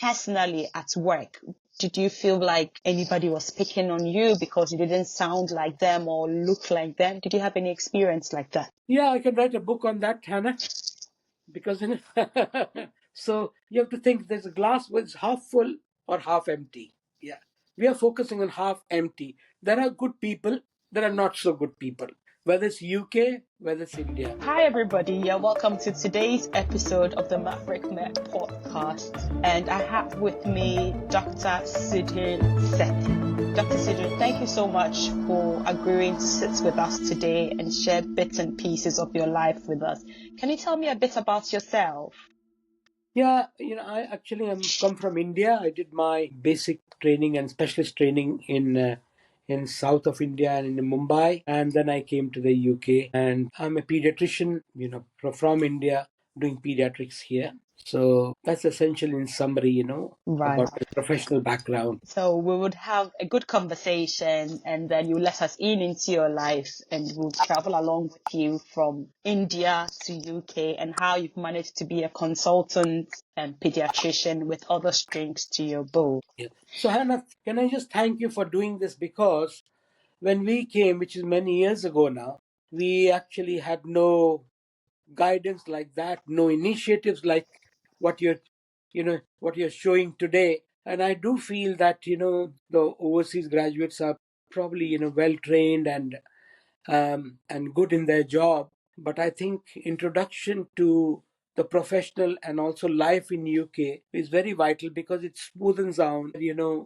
personally at work, did you feel like anybody was picking on you because you didn't sound like them or look like them? Did you have any experience like that? Yeah, I can write a book on that, Hannah, because so you have to think there's a glass which is half full or half empty. Yeah, we are focusing on half empty. There are good people, there are not so good people, whether it's UK, whether it's India. Hi everybody, you're welcome to today's episode of the Maverick Met podcast, and I have with me Dr. Sudhir Sethi. Dr. Sudhir, thank you so much for agreeing to sit with us today and share bits and pieces of your life with us. Can you tell me a bit about yourself? Yeah, I actually come from India. I did my basic training and specialist training in south of India and in Mumbai, and then I came to the UK. And I'm a pediatrician, from India, doing pediatrics here. So that's essential in summary, Right. about my professional background. So we would have a good conversation, and then you let us in into your life, and we'll travel along with you from India to UK and how you've managed to be a consultant and pediatrician with other strings to your bow. Yeah. So Hannah, can I just thank you for doing this, because when we came, which is many years ago now, we actually had no guidance like that, no initiatives like what you're showing today. And I do feel that the overseas graduates are probably well trained and good in their job, but I think introduction to the professional and also life in UK is very vital, because it smoothens down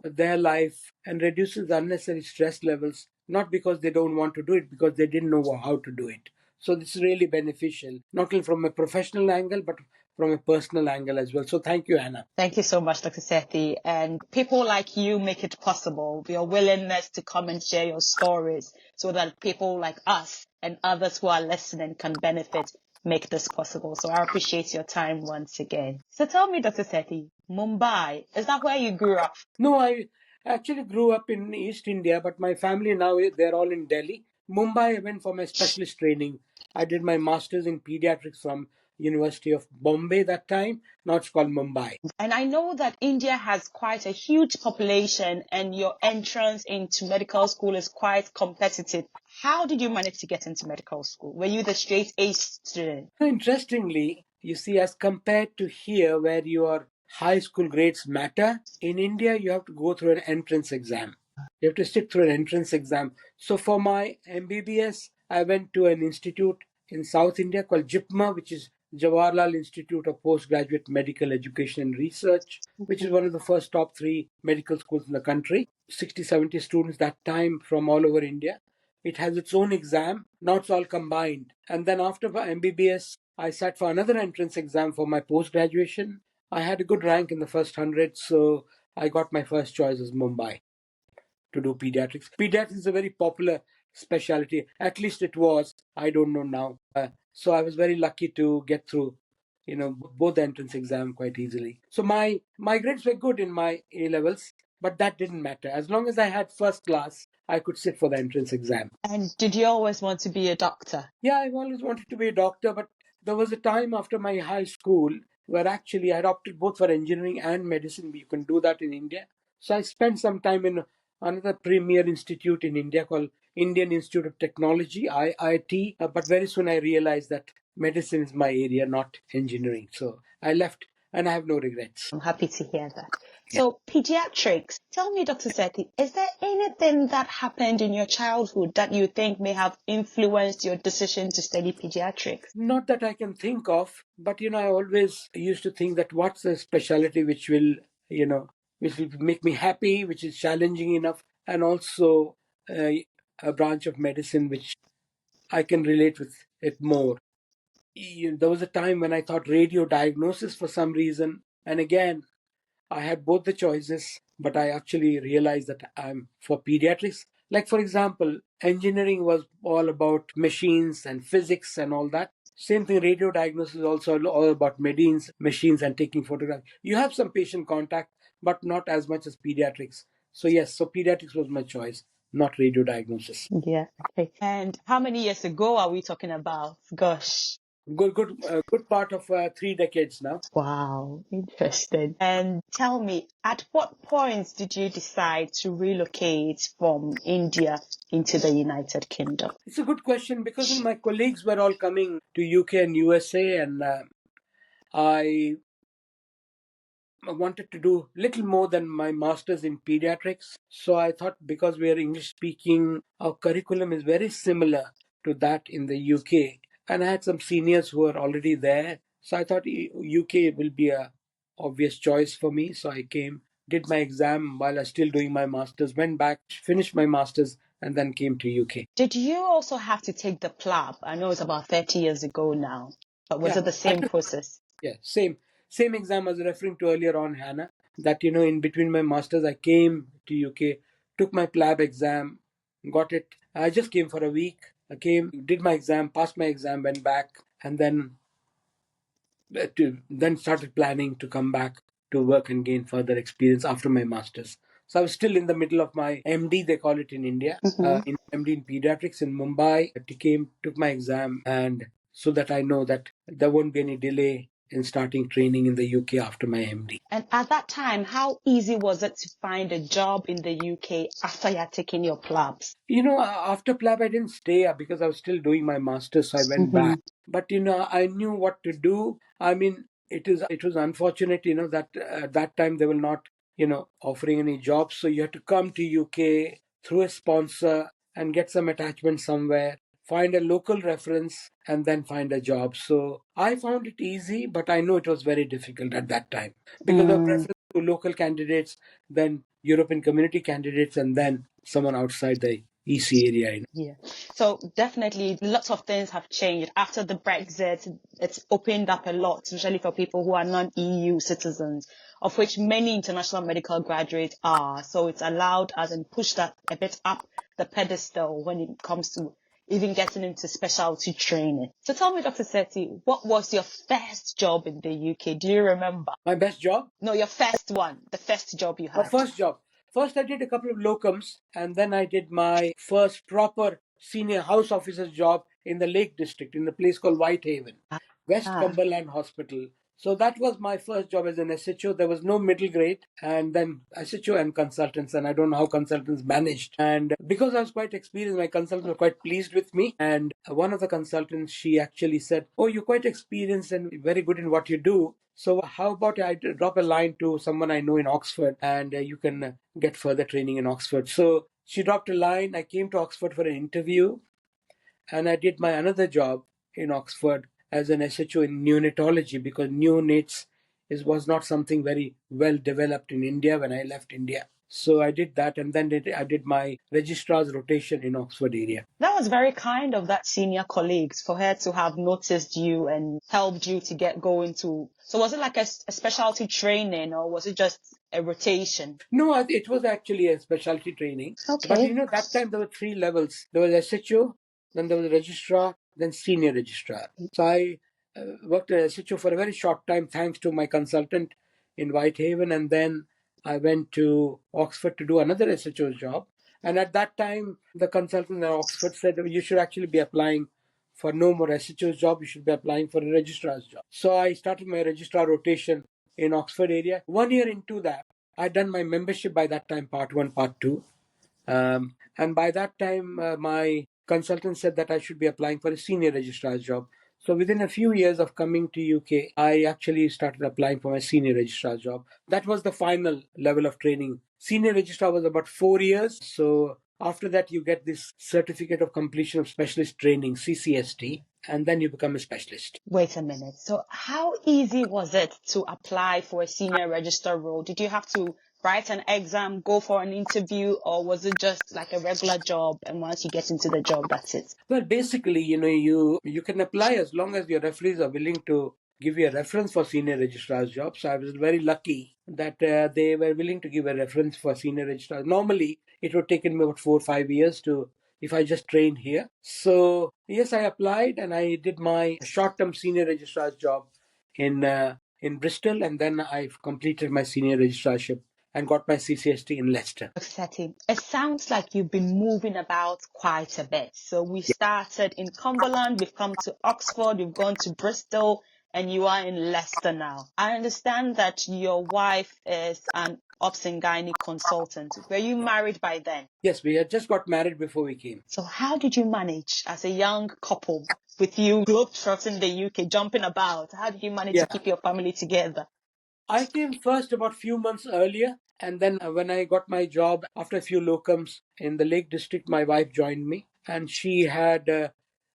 their life and reduces unnecessary stress levels, not because they don't want to do it, because they didn't know how to do it. So this is really beneficial, not only from a professional angle, but from a personal angle as well. So thank you, Anna. Thank you so much, Dr. Sethi. And people like you make it possible. Your willingness to come and share your stories so that people like us and others who are listening can benefit make this possible. So I appreciate your time once again. So tell me, Dr. Sethi, Mumbai, is that where you grew up? No, I actually grew up in East India, but my family now, they're all in Delhi. Mumbai, I went for my specialist training. I did my master's in pediatrics from University of Bombay that time. Now it's called Mumbai. And I know that India has quite a huge population and your entrance into medical school is quite competitive. How did you manage to get into medical school? Were you the straight A student? Interestingly, you see, as compared to here where your high school grades matter, in India you have to go through an entrance exam. You have to sit through an entrance exam. So for my MBBS, I went to an institute in South India called JIPMA, which is Jawaharlal Institute of Postgraduate Medical Education and Research, which is one of the first top 3 medical schools in the country. 60, 70 students that time from all over India. It has its own exam. Now it's all combined. And then after MBBS, I sat for another entrance exam for my post-graduation. I had a good rank in the first 100, so I got my first choice as Mumbai to do pediatrics. Pediatrics is a very popular specialty. At least it was. I don't know now. So I was very lucky to get through, both the entrance exam quite easily. So my grades were good in my A levels, but that didn't matter. As long as I had first class, I could sit for the entrance exam. And did you always want to be a doctor? Yeah, I've always wanted to be a doctor, but there was a time after my high school where actually I opted both for engineering and medicine. You can do that in India. So I spent some time in another premier institute in India called Indian Institute of Technology, IIT. But very soon I realized that medicine is my area, not engineering. So I left, and I have no regrets. I'm happy to hear that. So pediatrics, tell me, Dr. Sethi, is there anything that happened in your childhood that you think may have influenced your decision to study pediatrics? Not that I can think of, but I always used to think that what's the specialty which will make me happy, which is challenging enough, and also a branch of medicine which I can relate with it more. There was a time when I thought radio diagnosis for some reason, and again, I had both the choices, but I actually realized that I'm for pediatrics. Like, for example, engineering was all about machines and physics and all that. Same thing, radio diagnosis is also all about machines and taking photographs. You have some patient contact, but not as much as pediatrics. So yes, so pediatrics was my choice, not radio diagnosis. Yeah. Okay. And how many years ago are we talking about? Gosh. Good part of 3 decades now. Wow, interesting. And tell me, at what point did you decide to relocate from India into the United Kingdom? It's a good question because my colleagues were all coming to UK and USA, and I wanted to do little more than my master's in pediatrics. So I thought because we are English speaking, our curriculum is very similar to that in the UK. And I had some seniors who were already there. So I thought UK will be a obvious choice for me. So I came, did my exam while I was still doing my master's, went back, finished my master's, and then came to UK. Did you also have to take the PLAB? I know it's about 30 years ago now, but was Yeah, it the I same took process? Yeah, same exam I was referring to earlier on, Hannah. That in between my masters, I came to UK, took my PLAB exam, got it. I just came for a week. I came, did my exam, passed my exam, went back, and then started planning to come back to work and gain further experience after my masters. So I was still in the middle of my MD, they call it in India, in MD in pediatrics in Mumbai. I took my exam, and so that I know that there won't be any delay in starting training in the UK after my MD. And at that time, how easy was it to find a job in the UK after you had taken your PLABs? After PLAB, I didn't stay because I was still doing my master's, so I went back. But I knew what to do. I mean, it was unfortunate, that at that time they were not, offering any jobs. So you had to come to UK through a sponsor and get some attachment somewhere, find a local reference, and then find a job. So I found it easy, but I know it was very difficult at that time because of preference to local candidates, then European community candidates, and then someone outside the EC area. Yeah. So definitely lots of things have changed. After the Brexit, it's opened up a lot, especially for people who are non-EU citizens, of which many international medical graduates are. So it's allowed us and pushed that a bit up the pedestal when it comes to even getting into specialty training. So tell me, Dr. Sethi, what was your first job in the UK? Do you remember? My best job? No, your first one, the first job you My had. first job. First, I did a couple of locums, and then I did my first proper senior house officer's job in the Lake District, in a place called Whitehaven, West Cumberland Hospital. So that was my first job as an SHO. There was no middle grade, and then SHO and consultants, and I don't know how consultants managed. And because I was quite experienced, my consultants were quite pleased with me. And one of the consultants, she actually said, "Oh, you're quite experienced and very good in what you do. So how about I drop a line to someone I know in Oxford, and you can get further training in Oxford." So she dropped a line. I came to Oxford for an interview, and I did my another job in Oxford as an SHO in neonatology because neonates was not something very well developed in India when I left India. So I did that, and then I did my registrar's rotation in Oxford area. That was very kind of that senior colleagues for her to have noticed you and helped you to get going to. So was it like a specialty training or was it just a rotation? No, it was actually a specialty training. But Okay. that time there were 3 levels. There was SHO, then there was registrar, then senior registrar. So I worked as SHO for a very short time, thanks to my consultant in Whitehaven, and then I went to Oxford to do another SHO job. And at that time, the consultant at Oxford said, "You should actually be applying for no more SHO's job, you should be applying for a registrar's job." So I started my registrar rotation in Oxford area. 1 year into that, I'd done my membership by that time, part 1, part 2. And by that time, my consultant said that I should be applying for a senior registrar's job. So within a few years of coming to UK, I actually started applying for my senior registrar's job. That was the final level of training. Senior registrar was about 4 years. So after that, you get this certificate of completion of specialist training, CCST, and then you become a specialist. Wait a minute. So how easy was it to apply for a senior registrar role? Did you have to write an exam, go for an interview, or was it just like a regular job and once you get into the job, that's it? Well, basically, you can apply as long as your referees are willing to give you a reference for senior registrar's job. So I was very lucky that they were willing to give a reference for senior registrar. Normally, it would take me about 4 or 5 years if I just trained here. So yes, I applied and I did my short-term senior registrar's job in Bristol, and then I completed my senior registrarship and got my CCST in Leicester. Sethi, it sounds like you've been moving about quite a bit. So we started in Cumberland, we've come to Oxford, we've gone to Bristol, and you are in Leicester now. I understand that your wife is an obs and gynae consultant. Were you married by then? Yes, we had just got married before we came. So how did you manage as a young couple with you globetrotting the UK, jumping about? How did you manage to keep your family together? I came first about few months earlier, and then when I got my job after a few locums in the Lake District, my wife joined me, and she had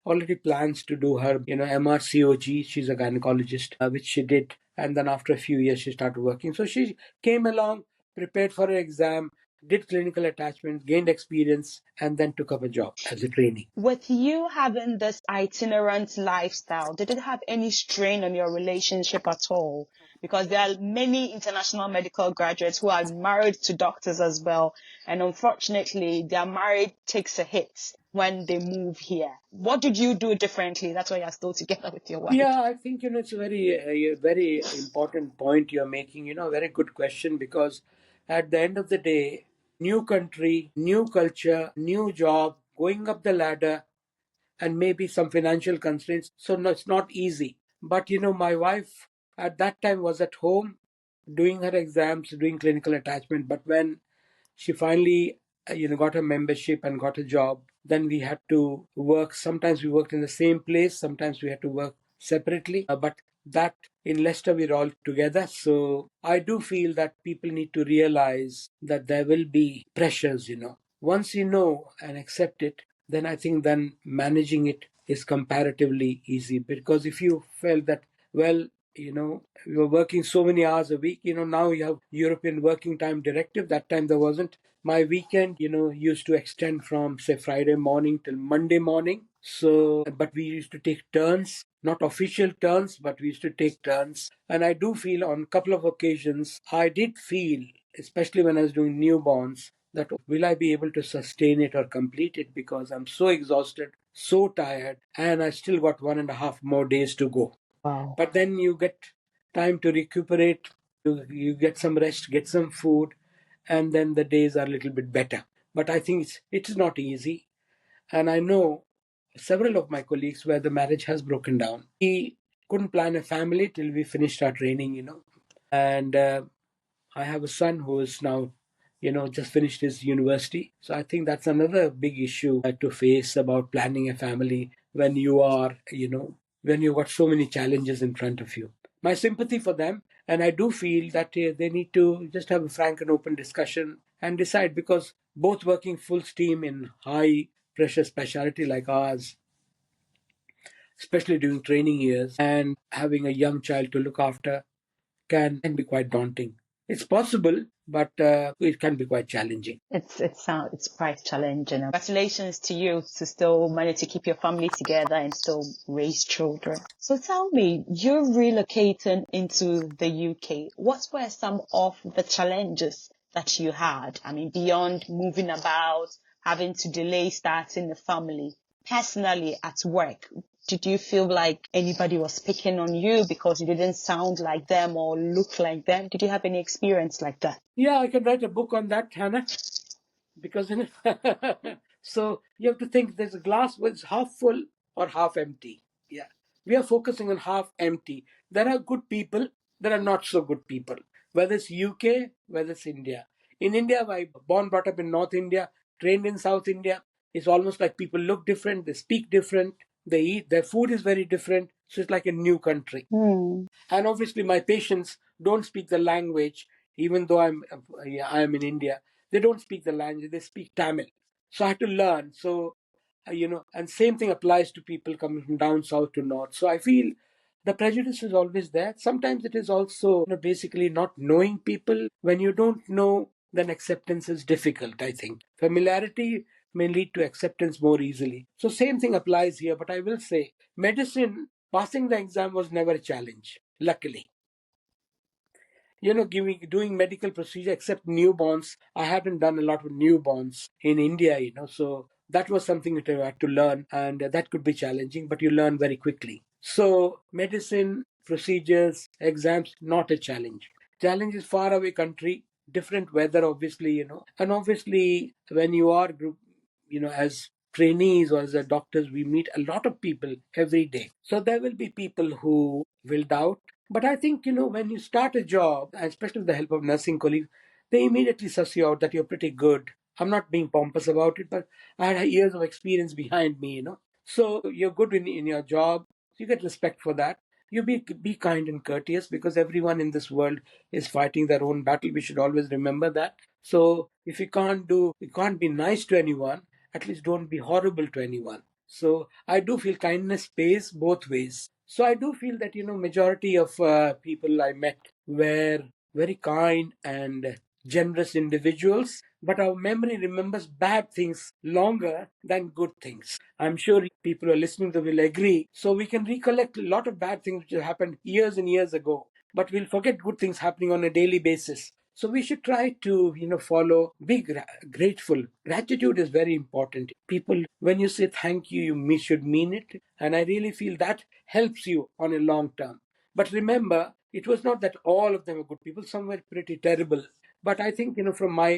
already plans to do her, MRCOG. She's a gynecologist, which she did, and then after a few years she started working. So she came along, prepared for her exam, did clinical attachment, gained experience, and then took up a job as a trainee. With you having this itinerant lifestyle, did it have any strain on your relationship at all? Because there are many international medical graduates who are married to doctors as well. And unfortunately, their marriage takes a hit when they move here. What did you do differently? That's why you're still together with your wife. Yeah, I think it's a very important point you're making. Very good question, because at the end of the day, new country, new culture, new job, going up the ladder, and maybe some financial constraints. So no, it's not easy. But my wife at that time was at home doing her exams, doing clinical attachment. But when she finally got a membership and got a job, then we had to work. Sometimes we worked in the same place, sometimes we had to work separately, but that in Leicester we're all together. So I do feel that people need to realize that there will be pressures. Once you know and accept it, then I think then managing it is comparatively easy. Because if you felt that, well, you're working so many hours a week, now you have European Working Time Directive. That time there wasn't. My weekend, used to extend from, say, Friday morning till Monday morning. So, but we used to take turns, not official turns, but we used to take turns. And I do feel on a couple of occasions, I did feel, especially when I was doing newborns, that will I be able to sustain it or complete it, because I'm so exhausted, so tired, and I still got 1.5 more days to go. Wow. But then you get time to recuperate, you get some rest, get some food, and then the days are a little bit better. But I think it's not easy. And I know several of my colleagues where the marriage has broken down. We couldn't plan a family till we finished our training. And I have a son who is now, just finished his university. So I think that's another big issue to face about planning a family when you are, when you've got so many challenges in front of you. My sympathy for them. And I do feel that they need to just have a frank and open discussion and decide, because both working full steam in high pressure specialty like ours, especially during training years, and having a young child to look after can be quite daunting. It's possible, but it can be quite challenging. It's quite challenging. Congratulations to you to still manage to keep your family together and still raise children. So tell me, you're relocating into the UK. What were some of the challenges that you had? I mean, beyond moving about, having to delay starting the family, personally at work, did you feel like anybody was picking on you because you didn't sound like them or look like them? Did you have any experience like that? Yeah, I can write a book on that, Hannah, because so you have to think there's a glass was half full or half empty. Yeah, we are focusing on half empty. There are good people, there are not so good people, whether it's UK, whether it's India. In India, I born brought up in North India, trained in South India. It's almost like people look different, they speak different, they eat, their food is very different. So it's like a new country. And obviously my patients don't speak the language. Even though I'm in India, they don't speak the language, they speak Tamil. So I had to learn. So and same thing applies to people coming from down south to north. So I feel the prejudice is always there. Sometimes it is also basically not knowing people. When you don't know, then acceptance is difficult. I think familiarity may lead to acceptance more easily. So same thing applies here. But I will say medicine, passing the exam was never a challenge, luckily. Doing medical procedure, except newborns. I haven't done a lot of newborns in India, so that was something that I had to learn, and that could be challenging, but you learn very quickly. So medicine, procedures, exams, not a challenge. Challenge is far away country, different weather, obviously, and obviously when you are group, as trainees or as a doctors, we meet a lot of people every day. So there will be people who will doubt. But I think, when you start a job, and especially with the help of nursing colleagues, they immediately suss you out that you're pretty good. I'm not being pompous about it, but I had years of experience behind me, So you're good in your job. You get respect for that. You be kind and courteous, because everyone in this world is fighting their own battle. We should always remember that. So if you can't be nice to anyone, at least don't be horrible to anyone. So I do feel kindness pays both ways. So I do feel that, majority of people I met were very kind and generous individuals, but our memory remembers bad things longer than good things. I'm sure people who are listening to will agree. So we can recollect a lot of bad things which have happened years and years ago, but we'll forget good things happening on a daily basis. So we should try to, follow, be grateful. Gratitude is very important. People, when you say thank you, should mean it. And I really feel that helps you on a long term. But remember, it was not that all of them were good people. Some were pretty terrible. But I think,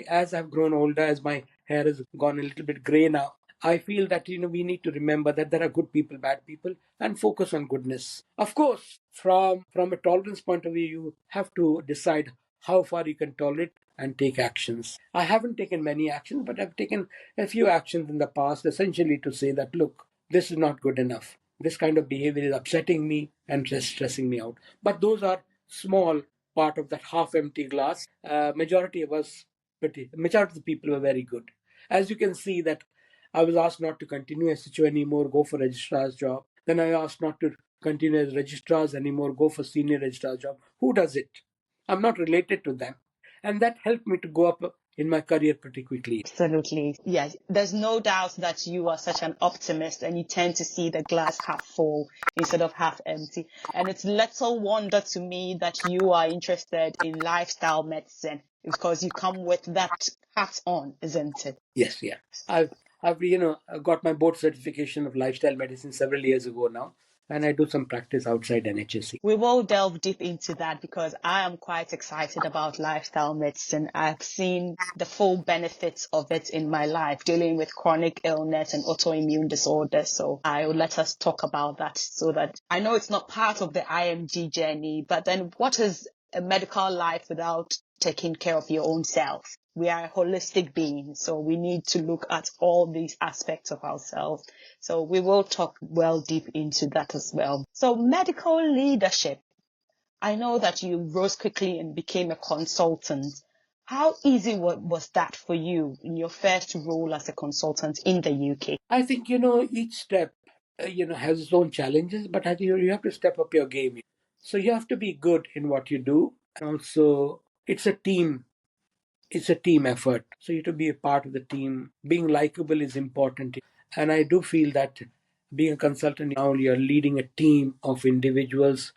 as I've grown older, as my hair has gone a little bit gray now, I feel that, we need to remember that there are good people, bad people, and focus on goodness. Of course, from a tolerance point of view, you have to decide how far you can tolerate and take actions. I haven't taken many actions, but I've taken a few actions in the past, essentially to say that, look, this is not good enough. This kind of behavior is upsetting me and stressing me out. But those are small part of that half empty glass. Majority of the people were very good. As you can see that I was asked not to continue as SHO anymore, go for registrar's job. Then I asked not to continue as registrars anymore, go for senior registrar's job. Who does it? I'm not related to them. And that helped me to go up in my career pretty quickly. Absolutely. Yes. There's no doubt that you are such an optimist and you tend to see the glass half full instead of half empty. And it's little wonder to me that you are interested in lifestyle medicine, because you come with that hat on, isn't it? Yes, yeah. I've got my board certification of lifestyle medicine several years ago now, and I do some practice outside NHSC. We will delve deep into that because I am quite excited about lifestyle medicine. I've seen the full benefits of it in my life, dealing with chronic illness and autoimmune disorders. So I will let us talk about that, so that I know it's not part of the IMG journey, but then what is a medical life without taking care of your own self? We are holistic beings, so we need to look at all these aspects of ourselves. So we will talk well deep into that as well. So medical leadership. I know that you rose quickly and became a consultant. How easy was that for you in your first role as a consultant in the UK? I think, each step, has its own challenges, but I think you have to step up your game. So you have to be good in what you do. And also, it's a team effort. So you have to be a part of the team. Being likable is important. And I do feel that being a consultant now, you're leading a team of individuals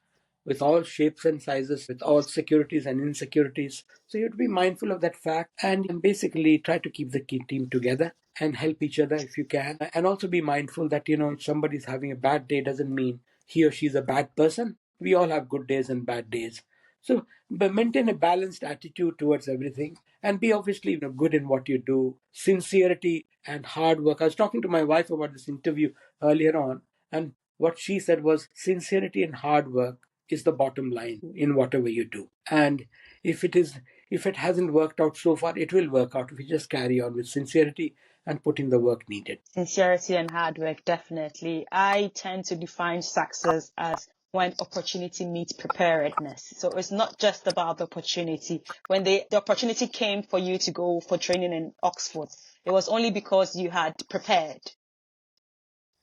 with all shapes and sizes, with all securities and insecurities. So you have to be mindful of that fact and basically try to keep the team together and help each other if you can. And also be mindful that, if somebody's having a bad day doesn't mean he or she's a bad person. We all have good days and bad days. So but maintain a balanced attitude towards everything and be obviously good in what you do. Sincerity and hard work. I was talking to my wife about this interview earlier on, and what she said was sincerity and hard work is the bottom line in whatever you do. And if it hasn't worked out so far, it will work out if you just carry on with sincerity and put in the work needed. Sincerity and hard work, definitely. I tend to define success as when opportunity meets preparedness. So it's not just about the opportunity. When the opportunity came for you to go for training in Oxford, it was only because you had prepared.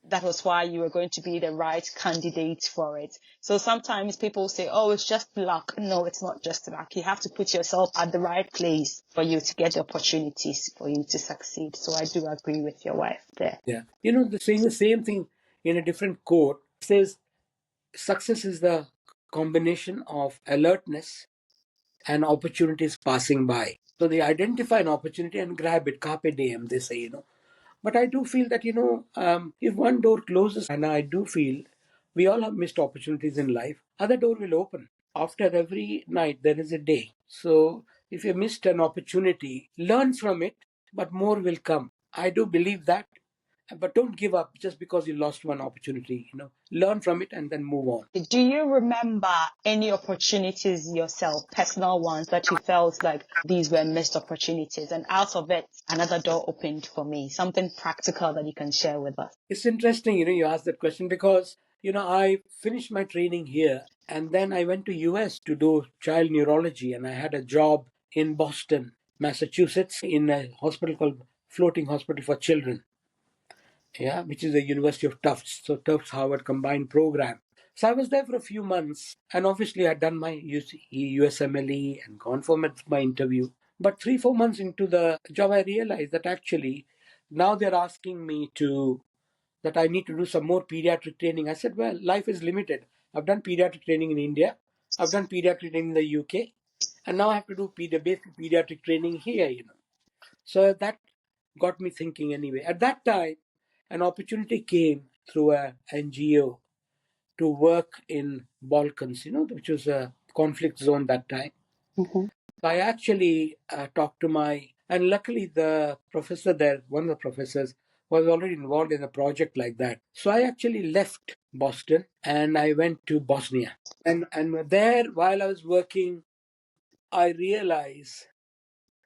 That was why you were going to be the right candidate for it. So sometimes people say, oh, it's just luck. No, it's not just luck. You have to put yourself at the right place for you to get the opportunities for you to succeed. So I do agree with your wife there. Yeah. Saying the same thing in a different quote says success is the combination of alertness and opportunities passing by. So they identify an opportunity and grab it, carpe diem, they say, But I do feel that, if one door closes, and I do feel we all have missed opportunities in life, other door will open. After every night, there is a day. So if you missed an opportunity, learn from it, but more will come. I do believe that. But don't give up just because you lost one opportunity. Learn from it and then move on. Do you remember any opportunities yourself, personal ones, that you felt like these were missed opportunities, and out of it, another door opened for me? Something practical that you can share with us? It's interesting, you asked that question because, I finished my training here and then I went to US to do child neurology, and I had a job in Boston, Massachusetts, in a hospital called Floating Hospital for Children, yeah, which is the University of Tufts. So Tufts Harvard combined program. So I was there for a few months, and obviously I'd done my USMLE and gone for my interview. But 3-4 months into the job, I realized that actually now they're asking me that I need to do some more pediatric training. I said, well, life is limited. I've done pediatric training in India. I've done pediatric training in the UK. And now I have to do basic pediatric training here. So that got me thinking anyway. At that time, an opportunity came through a NGO to work in Balkans, which was a conflict zone that time. Mm-hmm. I actually talked to and luckily the professor there, one of the professors, was already involved in a project like that. So I actually left Boston and I went to Bosnia. And there, while I was working, I realized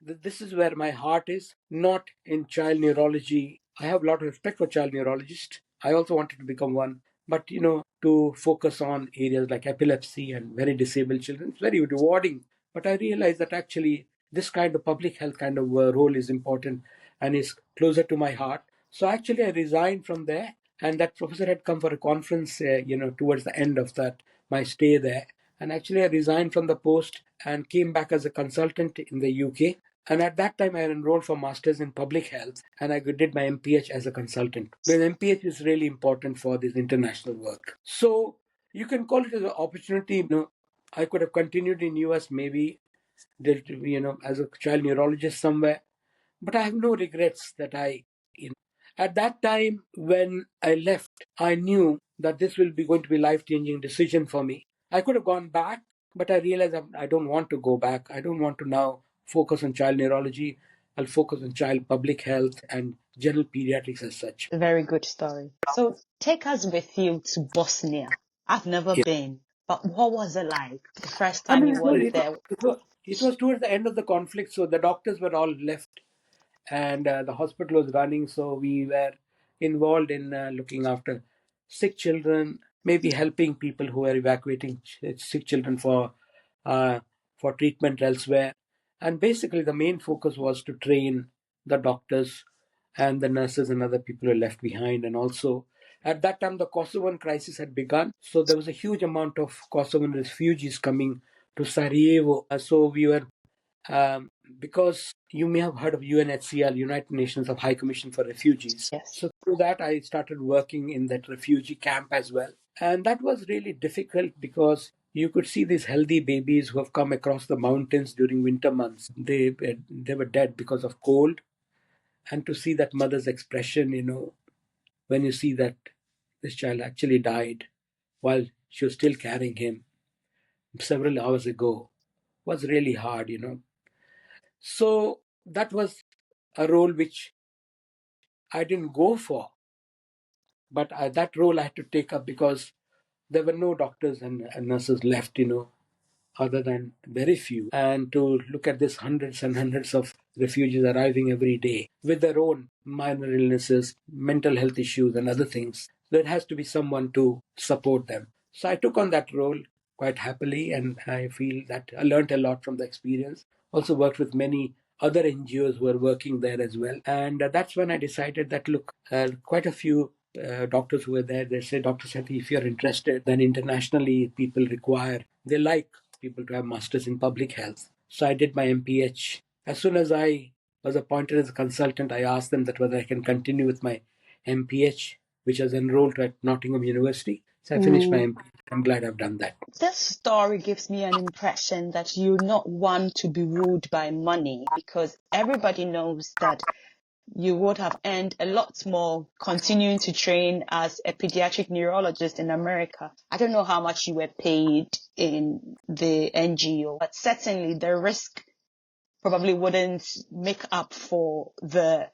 that this is where my heart is, not in child neurology. I have a lot of respect for child neurologists. I also wanted to become one, but to focus on areas like epilepsy and very disabled children, it's very rewarding. But I realized that actually this kind of public health kind of role is important and is closer to my heart. So actually, I resigned from there, and that professor had come for a conference, towards the end of my stay there. And actually, I resigned from the post and came back as a consultant in the UK. And at that time, I enrolled for Masters in Public Health, and I did my MPH as a consultant. Because MPH is really important for this international work. So you can call it as an opportunity. I could have continued in US, maybe, as a child neurologist somewhere. But I have no regrets that at that time when I left, I knew that this will be going to be life-changing decision for me. I could have gone back, but I realized I don't want to go back. I don't want to now focus on child neurology. I'll focus on child public health and general pediatrics as such. A very good story. So take us with you to Bosnia. I've never Yeah. been, but what was it like the first I time mean, you went there? it was towards the end of the conflict, so the doctors were all left and the hospital was running, so we were involved in looking after sick children, maybe helping people who were evacuating sick children for treatment elsewhere. And basically the main focus was to train the doctors and the nurses and other people who were left behind. And also at that time the Kosovan crisis had begun, so there was a huge amount of Kosovan refugees coming to Sarajevo. So we were because you may have heard of UNHCR, United Nations of High Commission for Refugees. Yes. So through that, I started working in that refugee camp as well. And that was really difficult because you could see these healthy babies who have come across the mountains during winter months. They were dead because of cold. And to see that mother's expression, when you see that this child actually died while she was still carrying him several hours ago, was really hard. So that was a role which I didn't go for, but that role I had to take up because there were no doctors and nurses left, other than very few. And to look at this hundreds and hundreds of refugees arriving every day with their own minor illnesses, mental health issues, and other things, there has to be someone to support them. So I took on that role quite happily, and I feel that I learned a lot from the experience. Also worked with many other NGOs who are working there as well. And that's when I decided that, look, quite a few doctors who were there, they said, Dr. Sethi, if you're interested, then internationally people they like people to have masters in public health. So I did my MPH. As soon as I was appointed as a consultant, I asked them that whether I can continue with my MPH, which was enrolled at Nottingham University. So I finished my MPH. I'm glad I've done that. This story gives me an impression that you're not one to be ruled by money, because everybody knows that you would have earned a lot more continuing to train as a pediatric neurologist in America. I don't know how much you were paid in the NGO, but certainly the risk probably wouldn't make up for the,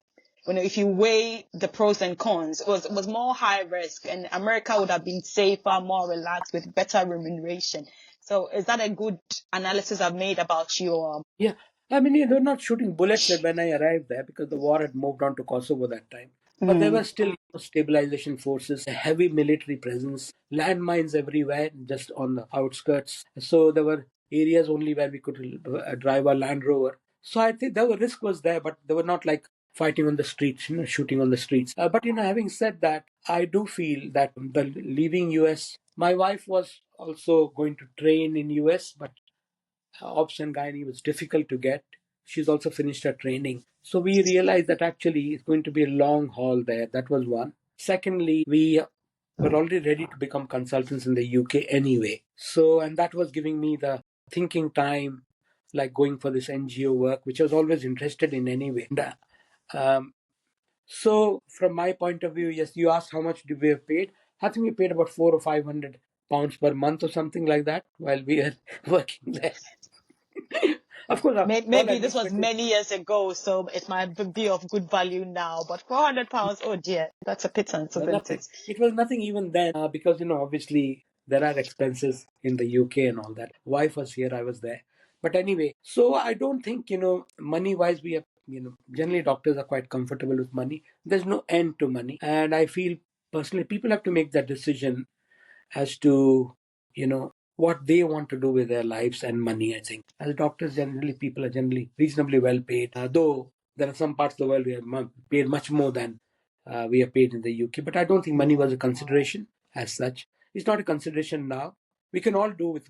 if you weigh the pros and cons, it was more high risk, and America would have been safer, more relaxed, with better remuneration. So is that a good analysis I've made about your? Yeah, I mean, they were not shooting bullets when I arrived there because the war had moved on to Kosovo that time. But there were still stabilization forces, a heavy military presence, landmines everywhere, just on the outskirts. So there were areas only where we could drive our Land Rover. So I think the risk was there, but they were not like fighting on the streets, shooting on the streets. But having said that, I do feel that the leaving US, my wife was also going to train in US, but obs and gynae was difficult to get. She's also finished her training. So we realized that actually it's going to be a long haul there. That was one. Secondly, we were already ready to become consultants in the UK anyway. So, and that was giving me the thinking time, like going for this NGO work, which I was always interested in anyway. Um, so, from my point of view, yes, you asked how much do we have paid. I think we paid about 400 or 500 pounds per month or something like that while we were working there. Of course, Maybe this was many years ago, so it might be of good value now. But £400, oh dear, that's a pittance, isn't it? It was nothing even then, because obviously there are expenses in the UK and all that. Wife was here, I was there. But anyway, so I don't think money wise we have generally doctors are quite comfortable with money. There's no end to money, and I feel personally people have to make that decision as to what they want to do with their lives and money. I think as doctors, generally people are generally reasonably well paid, though there are some parts of the world we are paid much more than we are paid in the UK. But I don't think money was a consideration as such. It's not a consideration now. We can all do with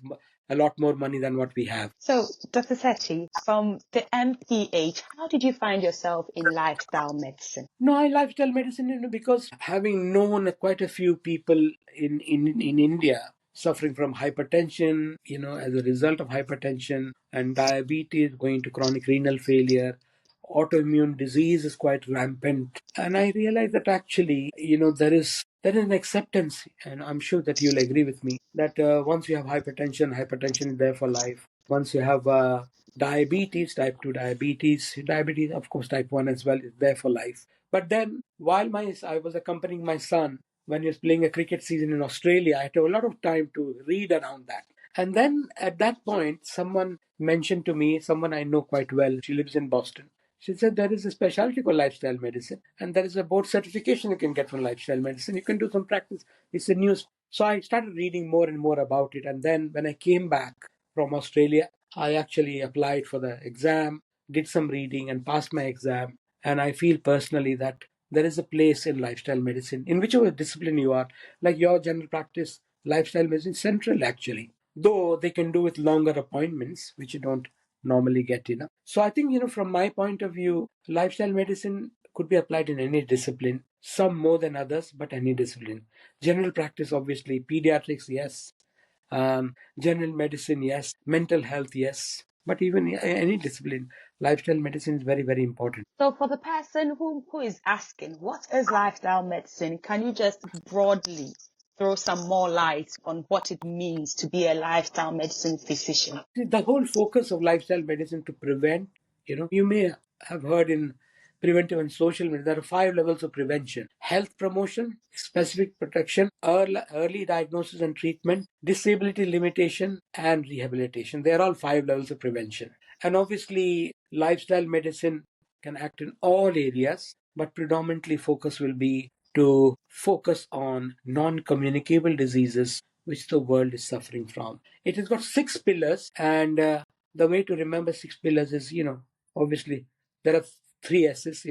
a lot more money than what we have. So, Dr. Sethi, from the MPH, how did you find yourself in lifestyle medicine? No, I lifestyle medicine, because having known quite a few people in India suffering from hypertension, as a result of hypertension and diabetes, going to chronic renal failure, autoimmune disease is quite rampant. And I realized that actually, there is an acceptance, and I'm sure that you'll agree with me, that once you have hypertension is there for life. Once you have diabetes, type 2 diabetes, of course, type 1 as well, is there for life. But then, while I was accompanying my son when he was playing a cricket season in Australia, I had a lot of time to read around that. And then at that point, someone mentioned to me, someone I know quite well, she lives in Boston. She said there is a specialty called lifestyle medicine, and there is a board certification you can get from lifestyle medicine. You can do some practice. It's a news. So I started reading more and more about it. And then when I came back from Australia, I actually applied for the exam, did some reading, and passed my exam. And I feel personally that there is a place in lifestyle medicine, in whichever discipline you are, like your general practice, lifestyle medicine is central actually. Though they can do with longer appointments, which you don't normally get. So I think, from my point of view, lifestyle medicine could be applied in any discipline, some more than others, but any discipline. General practice, obviously, pediatrics, yes. General medicine, yes. Mental health, yes. But even any discipline, lifestyle medicine is very, very important. So for the person who is asking, what is lifestyle medicine? Can you just broadly throw some more light on what it means to be a lifestyle medicine physician? The whole focus of lifestyle medicine to prevent, you may have heard in preventive and social medicine, there are 5 levels of prevention: health promotion, specific protection, early diagnosis and treatment, disability limitation, and rehabilitation. They are all 5 levels of prevention. And obviously, lifestyle medicine can act in all areas, but predominantly focus will be to focus on non-communicable diseases which the world is suffering from. It has got 6 pillars, and the way to remember 6 pillars is, obviously, there are 3 S's,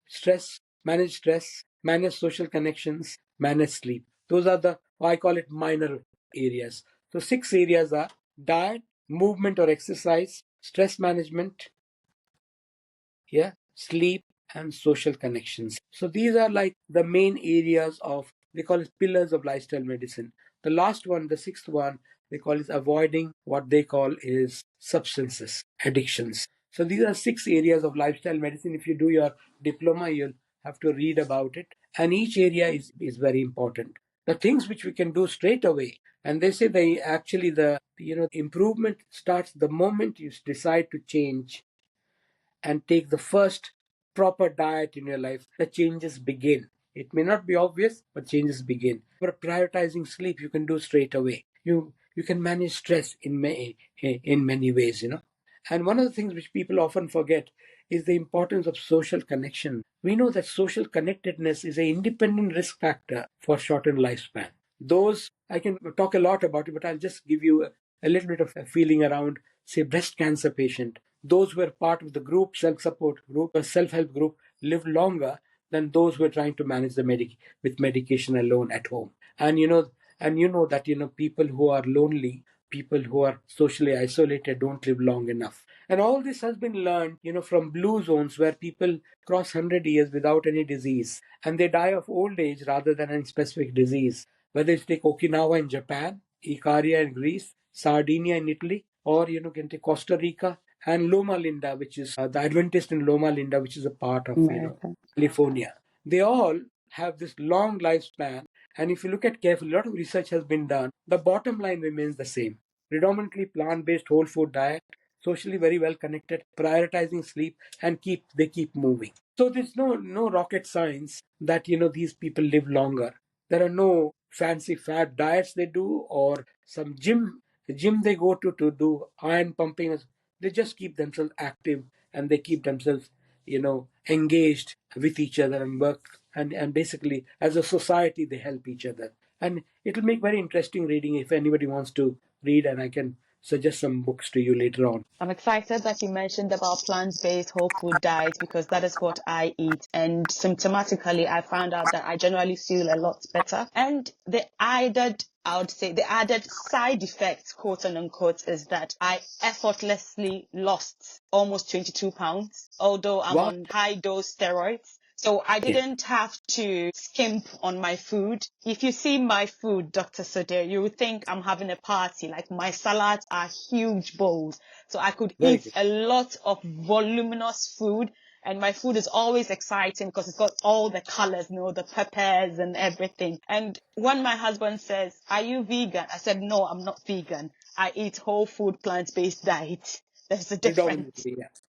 stress, manage social connections, manage sleep. Those are I call it minor areas. So 6 areas are diet, movement or exercise, stress management, sleep, and social connections. So these are like the main areas of, they call it pillars of lifestyle medicine. The last one, the 6th one, they call it avoiding what they call is substances, addictions. So these are 6 areas of lifestyle medicine. If you do your diploma, you'll have to read about it. And each area is very important. The things which we can do straight away, and they say the improvement starts the moment you decide to change and take the first proper diet in your life, the changes begin. It may not be obvious, but changes begin. But prioritizing sleep, you can do straight away. You can manage stress in many ways, And one of the things which people often forget is the importance of social connection. We know that social connectedness is an independent risk factor for shortened lifespan. Those, I can talk a lot about it, but I'll just give you a little bit of a feeling around, say, breast cancer patient. Those who were part of the group, self-support group, or self-help group, live longer than those who are trying to manage with medication alone at home. And you know that people who are lonely, people who are socially isolated, don't live long enough. And all this has been learned, from blue zones where people cross 100 years without any disease, and they die of old age rather than any specific disease. Whether it's take Okinawa in Japan, Ikaria in Greece, Sardinia in Italy, or can take Costa Rica and Loma Linda, which is the Adventist in Loma Linda, which is a part of America. California. They all have this long lifespan, and if you look at carefully, a lot of research has been done. The bottom line remains the same: predominantly plant-based whole food diet, socially very well connected, prioritizing sleep, and they keep moving. So there's no rocket science that these people live longer. There are no fancy fat diets they do, or some gym they go to do iron pumping. They just keep themselves active, and they keep themselves engaged with each other and work, and basically as a society they help each other. And it'll make very interesting reading if anybody wants to read, and I can suggest some books to you later on. I'm excited that you mentioned about plant-based whole food diet because that is what I eat. And symptomatically, I found out that I generally feel a lot better. And I would say the added side effect, quote and unquote, is that I effortlessly lost almost 22 pounds, although I'm Wow. on high dose steroids. So I Yeah. didn't have to skimp on my food. If you see my food, Dr. Sudhir, you would think I'm having a party. Like my salads are huge bowls. So I could Very eat good. a lot of voluminous food. And my food is always exciting because it's got all the colors, the peppers and everything. And when my husband says, "Are you vegan?" I said, "No, I'm not vegan. I eat whole food, plant-based diet." There's a difference. Predominantly, yes.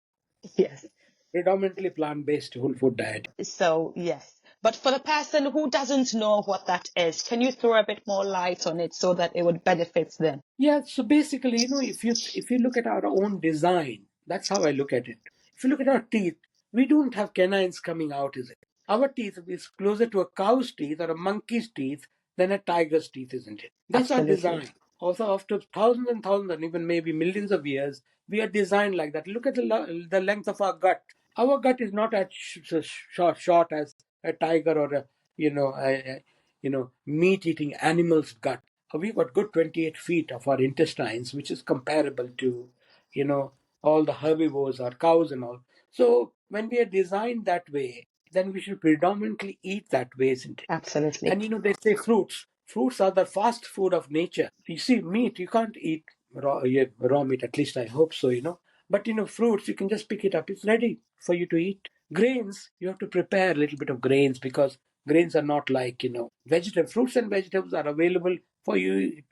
Yes. Predominantly plant-based whole food diet. So, yes. But for the person who doesn't know what that is, can you throw a bit more light on it so that it would benefit them? Yeah, so basically, if you look at our own design, that's how I look at it. If you look at our teeth, we don't have canines coming out, is it? Our teeth is closer to a cow's teeth or a monkey's teeth than a tiger's teeth, isn't it? That's our Absolutely. design. Also, after thousands and thousands and even maybe millions of years, we are designed like that. Look at the length of our gut. Our gut is not as short as a tiger or a meat-eating animal's gut. We've got good 28 feet of our intestines, which is comparable to, you know, all the herbivores or cows and all. So when we are designed that way, then we should predominantly eat that way, isn't it? Absolutely. And they say fruits. Fruits are the fast food of nature. You see, meat, you can't eat raw meat, at least I hope so. But fruits, you can just pick it up. It's ready for you to eat. Grains, you have to prepare a little bit of grains because grains are not like, vegetables. Fruits and vegetables are available for you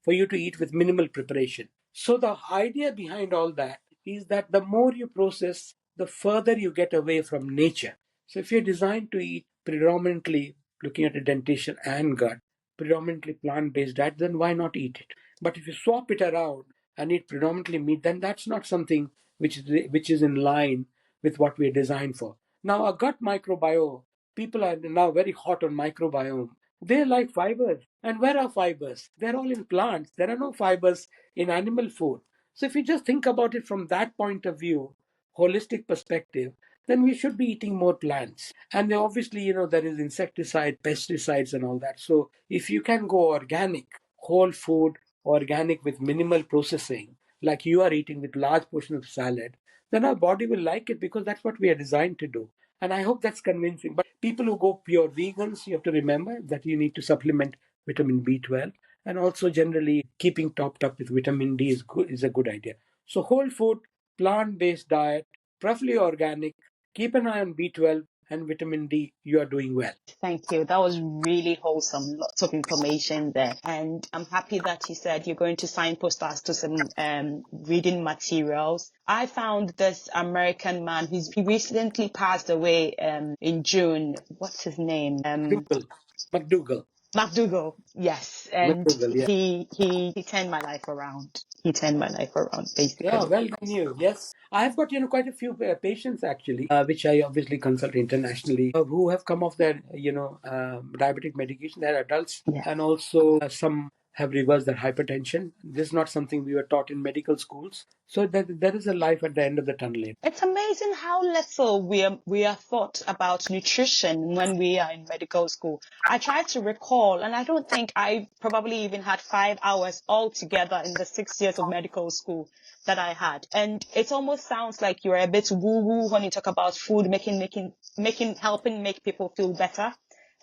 to eat with minimal preparation. So the idea behind all that is that the more you process, the further you get away from nature. So if you're designed to eat predominantly, looking at a dentition and gut, predominantly plant-based diet, then why not eat it? But if you swap it around and eat predominantly meat, then that's not something which is in line with what we're designed for. Now, our gut microbiome, people are now very hot on microbiome. They like fibers. And where are fibers? They're all in plants. There are no fibers in animal food. So if you just think about it from that point of view, holistic perspective, then we should be eating more plants. And then obviously, there is insecticide, pesticides, and all that. So if you can go organic, whole food, organic with minimal processing, like you are eating with large portion of salad, then our body will like it because that's what we are designed to do. And I hope that's convincing. But people who go pure vegans, you have to remember that you need to supplement vitamin B12, and also generally keeping topped up with vitamin D is a good idea. So whole food, plant-based diet, preferably organic, keep an eye on B12, and vitamin D, you are doing well. Thank you. That was really wholesome. Lots of information there. And I'm happy that you said you're going to signpost us to some reading materials. I found this American man he recently passed away in June. What's his name? McDougall. McDougall, yes. And McDougall, yeah. he turned my life around. He turned my life around, Yeah, basically. well done you. Yes, I've got quite a few patients actually, which I obviously consult internationally, who have come off their diabetic medication. They're adults, Yeah. and also some have reversed their hypertension. This is not something we were taught in medical schools. So there is a life at the end of the tunnel. It's amazing how little we are taught about nutrition when we are in medical school. I try to recall, and I don't think I probably even had 5 hours altogether in the 6 years of medical school that I had. And it almost sounds like you're a bit woo-woo when you talk about food helping make people feel better.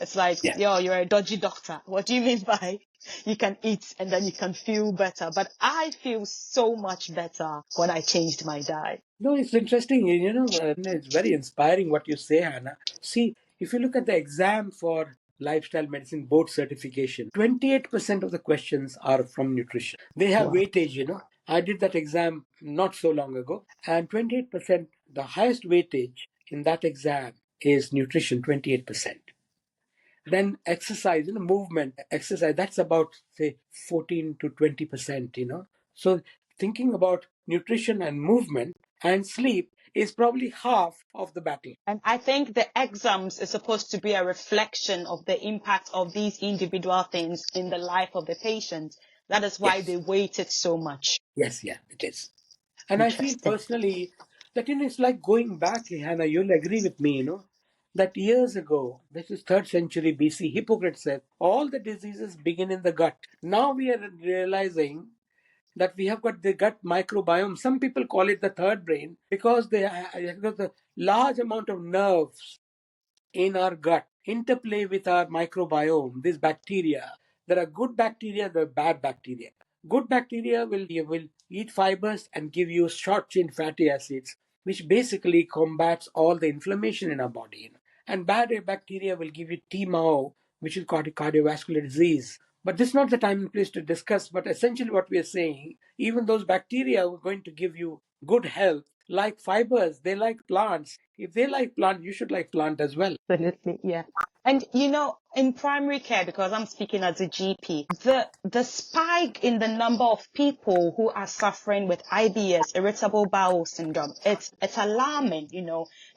It's like, Yeah. yo, you're a dodgy doctor. What do you mean by you can eat and then you can feel better? But I feel so much better when I changed my diet. No, it's interesting. It's very inspiring what you say, Hannah. See, if you look at the exam for lifestyle medicine board certification, 28% of the questions are from nutrition. They have Wow. weightage. I did that exam not so long ago, and 28%, the highest weightage in that exam is nutrition, 28%. Then exercise, movement, exercise, that's about, say, 14 to 20%. So thinking about nutrition and movement and sleep is probably half of the battle. And I think the exams is supposed to be a reflection of the impact of these individual things in the life of the patient. That is why they Yes. weight it so much. Yes, yeah, it is. And I feel Interesting. personally that it's like going back, Hannah, you'll agree with me, that years ago, this is 3rd century BC, Hippocrates said all the diseases begin in the gut. Now we are realizing that we have got the gut microbiome. Some people call it the third brain because they have got the large amount of nerves in our gut interplay with our microbiome, this bacteria. There are good bacteria, there are bad bacteria. Good bacteria will eat fibers and give you short chain fatty acids, which basically combats all the inflammation in our body. And bad bacteria will give you TMAO, which is cardiovascular disease. But this is not the time and place to discuss. But essentially, what we are saying, even those bacteria are going to give you good health, like fibers. They like plants. If they like plant, you should like plant as well. Absolutely, yeah. And in primary care, because I'm speaking as a GP, the spike in the number of people who are suffering with IBS, irritable bowel syndrome, it's alarming.